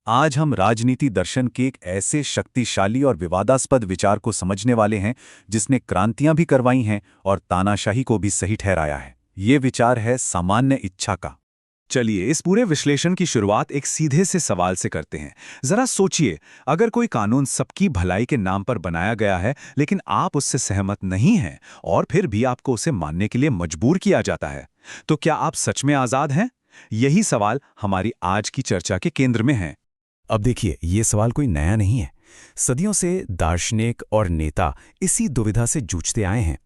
आज हम राजनीति दर्शन के एक ऐसे शक्तिशाली और विवादास्पद विचार को समझने वाले हैं जिसने क्रांतियां भी करवाई हैं और तानाशाही को भी सही ठहराया है। ये विचार है सामान्य इच्छा का। चलिए इस पूरे विश्लेषण की शुरुआत एक सीधे से सवाल से करते हैं। जरा सोचिए, अगर कोई कानून सबकी भलाई के नाम पर बनाया गया है लेकिन आप उससे सहमत नहीं हैं और फिर भी आपको उसे मानने के लिए मजबूर किया जाता है, तो क्या आप सच में आजाद हैं? यही सवाल हमारी आज की चर्चा के केंद्र में है। अब देखिए, ये सवाल कोई नया नहीं है। सदियों से दार्शनिक और नेता इसी दुविधा से जूझते आए हैं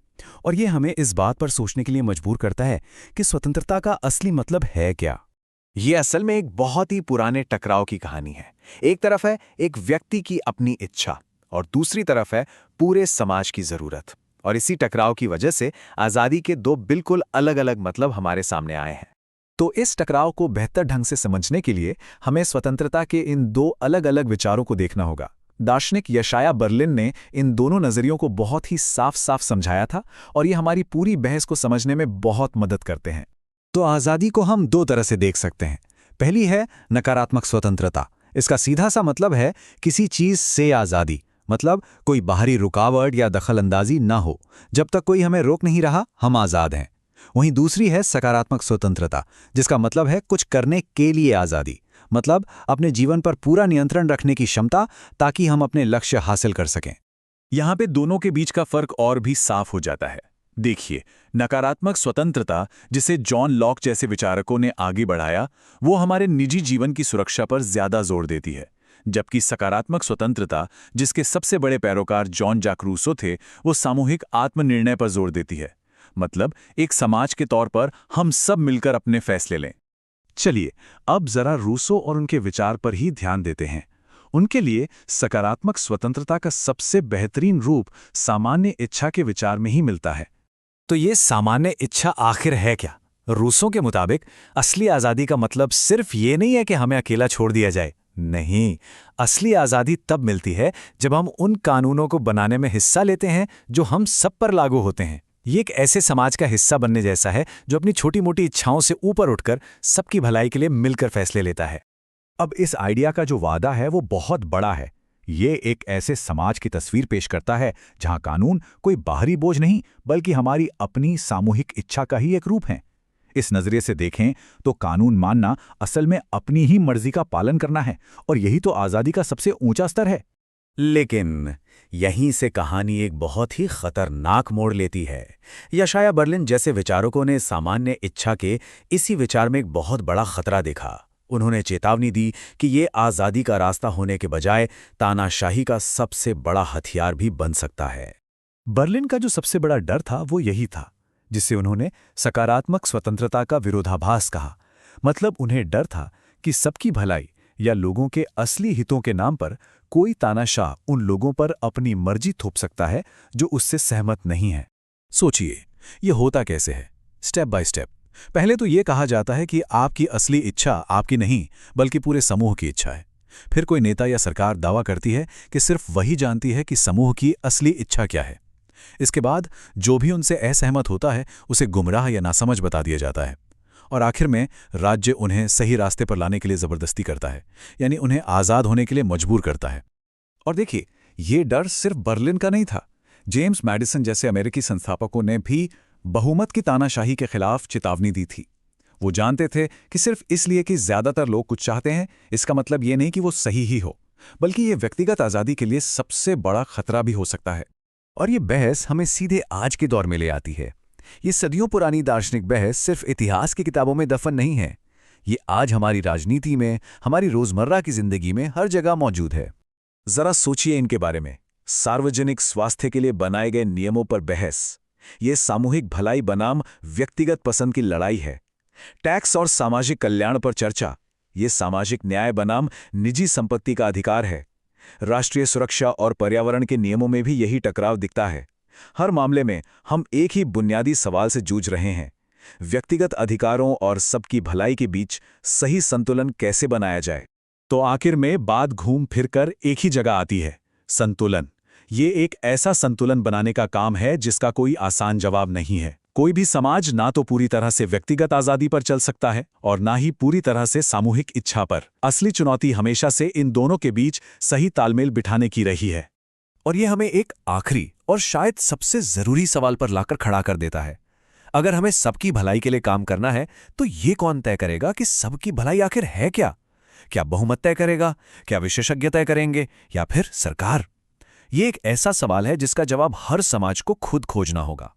और ये हमें इस बात पर सोचने के लिए मजबूर करता है कि स्वतंत्रता का असली मतलब है क्या। ये असल में एक बहुत ही पुराने टकराव की कहानी है। एक तरफ है एक व्यक्ति की अपनी इच्छा और दूसरी तरफ है पूरे समाज की जरूरत। और इसी टकराव की वजह से आजादी के दो बिल्कुल अलग अलग मतलब हमारे सामने आए हैं। तो इस टकराव को बेहतर ढंग से समझने के लिए हमें स्वतंत्रता के इन दो अलग अलग विचारों को देखना होगा। दार्शनिक यशाया बर्लिन ने इन दोनों नजरियों को बहुत ही साफ साफ समझाया था और ये हमारी पूरी बहस को समझने में बहुत मदद करते हैं। तो आज़ादी को हम दो तरह से देख सकते हैं। पहली है नकारात्मक स्वतंत्रता। इसका सीधा सा मतलब है किसी चीज से आज़ादी, मतलब कोई बाहरी रुकावट या दखलंदाजी ना हो। जब तक कोई हमें रोक नहीं रहा, हम आज़ाद हैं। वहीं दूसरी है सकारात्मक स्वतंत्रता, जिसका मतलब है कुछ करने के लिए आज़ादी, मतलब अपने जीवन पर पूरा नियंत्रण रखने की क्षमता, ताकि हम अपने लक्ष्य हासिल कर सकें। यहां पे दोनों के बीच का फर्क और भी साफ हो जाता है। देखिए, नकारात्मक स्वतंत्रता, जिसे जॉन लॉक जैसे विचारकों ने आगे बढ़ाया, वो हमारे निजी जीवन की सुरक्षा पर ज्यादा जोर देती है, जबकि सकारात्मक स्वतंत्रता, जिसके सबसे बड़े पैरोकार जॉन जैक रूसो थे, वो सामूहिक आत्मनिर्णय पर जोर देती है। मतलब एक समाज के तौर पर हम सब मिलकर अपने फैसले लें। चलिए अब जरा रूसो और उनके विचार पर ही ध्यान देते हैं। उनके लिए सकारात्मक स्वतंत्रता का सबसे बेहतरीन रूप सामान्य इच्छा के विचार में ही मिलता है। तो ये सामान्य इच्छा आखिर है क्या? रूसों के मुताबिक असली आज़ादी का मतलब सिर्फ ये नहीं है कि हमें अकेला छोड़ दिया जाए। नहीं, असली आज़ादी तब मिलती है जब हम उन कानूनों को बनाने में हिस्सा लेते हैं जो हम सब पर लागू होते हैं। ये एक ऐसे समाज का हिस्सा बनने जैसा है जो अपनी छोटी मोटी इच्छाओं से ऊपर उठकर सबकी भलाई के लिए मिलकर फैसले लेता है। अब इस आइडिया का जो वादा है वो बहुत बड़ा है। ये एक ऐसे समाज की तस्वीर पेश करता है जहां कानून कोई बाहरी बोझ नहीं, बल्कि हमारी अपनी सामूहिक इच्छा का ही एक रूप है। इस नजरिए से देखें तो कानून मानना असल में अपनी ही मर्जी का पालन करना है, और यही तो आज़ादी का सबसे ऊंचा स्तर है। लेकिन यहीं से कहानी एक बहुत ही खतरनाक मोड़ लेती है। यशाया बर्लिन जैसे विचारकों ने सामान्य इच्छा के इसी विचार में एक बहुत बड़ा खतरा देखा। उन्होंने चेतावनी दी कि ये आज़ादी का रास्ता होने के बजाय तानाशाही का सबसे बड़ा हथियार भी बन सकता है। बर्लिन का जो सबसे बड़ा डर था वो यही था, जिसे उन्होंने सकारात्मक स्वतंत्रता का विरोधाभास कहा। मतलब उन्हें डर था कि सबकी भलाई या लोगों के असली हितों के नाम पर कोई तानाशाह उन लोगों पर अपनी मर्जी थोप सकता है जो उससे सहमत नहीं है। सोचिए, ये होता कैसे है? Step by step. पहले तो ये कहा जाता है कि आपकी असली इच्छा आपकी नहीं, बल्कि पूरे समूह की इच्छा है। फिर कोई नेता या सरकार दावा करती है कि सिर्फ वही जानती है कि समूह की असली इच्छा क्या है। इसके बाद जो भी उनसे असहमत होता है उसे गुमराह या नासमझ बता दिया जाता है, और आखिर में राज्य उन्हें सही रास्ते पर लाने के लिए जबरदस्ती करता है, यानी उन्हें आज़ाद होने के लिए मजबूर करता है। और देखिए, ये डर सिर्फ बर्लिन का नहीं था। जेम्स मैडिसन जैसे अमेरिकी संस्थापकों ने भी बहुमत की तानाशाही के खिलाफ चेतावनी दी थी। वो जानते थे कि सिर्फ इसलिए कि ज्यादातर लोग कुछ चाहते हैं, इसका मतलब ये नहीं कि वो सही ही हो, बल्कि ये व्यक्तिगत आज़ादी के लिए सबसे बड़ा खतरा भी हो सकता है। और ये बहस हमें सीधे आज के दौर में ले आती है। ये सदियों पुरानी दार्शनिक बहस सिर्फ इतिहास की किताबों में दफन नहीं है। ये आज हमारी राजनीति में, हमारी रोजमर्रा की जिंदगी में हर जगह मौजूद है। जरा सोचिए इनके बारे में। सार्वजनिक स्वास्थ्य के लिए बनाए गए नियमों पर बहस, ये सामूहिक भलाई बनाम व्यक्तिगत पसंद की लड़ाई है। टैक्स और सामाजिक कल्याण पर चर्चा, ये सामाजिक न्याय बनाम निजी संपत्ति का अधिकार है। राष्ट्रीय सुरक्षा और पर्यावरण के नियमों में भी यही टकराव दिखता है। हर मामले में हम एक ही बुनियादी सवाल से जूझ रहे हैं, व्यक्तिगत अधिकारों और सबकी भलाई के बीच सही संतुलन कैसे बनाया जाए। तो आखिर में बात घूम फिरकर एक ही जगह आती है, संतुलन। ये एक ऐसा संतुलन बनाने का काम है जिसका कोई आसान जवाब नहीं है। कोई भी समाज ना तो पूरी तरह से व्यक्तिगत आजादी पर चल सकता है और ना ही पूरी तरह से सामूहिक इच्छा पर। असली चुनौती हमेशा से इन दोनों के बीच सही तालमेल बिठाने की रही है। और ये हमें एक आखिरी और शायद सबसे जरूरी सवाल पर लाकर खड़ा कर देता है। अगर हमें सबकी भलाई के लिए काम करना है तो ये कौन तय करेगा कि सबकी भलाई आखिर है क्या? क्या बहुमत तय करेगा, क्या विशेषज्ञ तय करेंगे, या फिर सरकार? ये एक ऐसा सवाल है जिसका जवाब हर समाज को खुद खोजना होगा।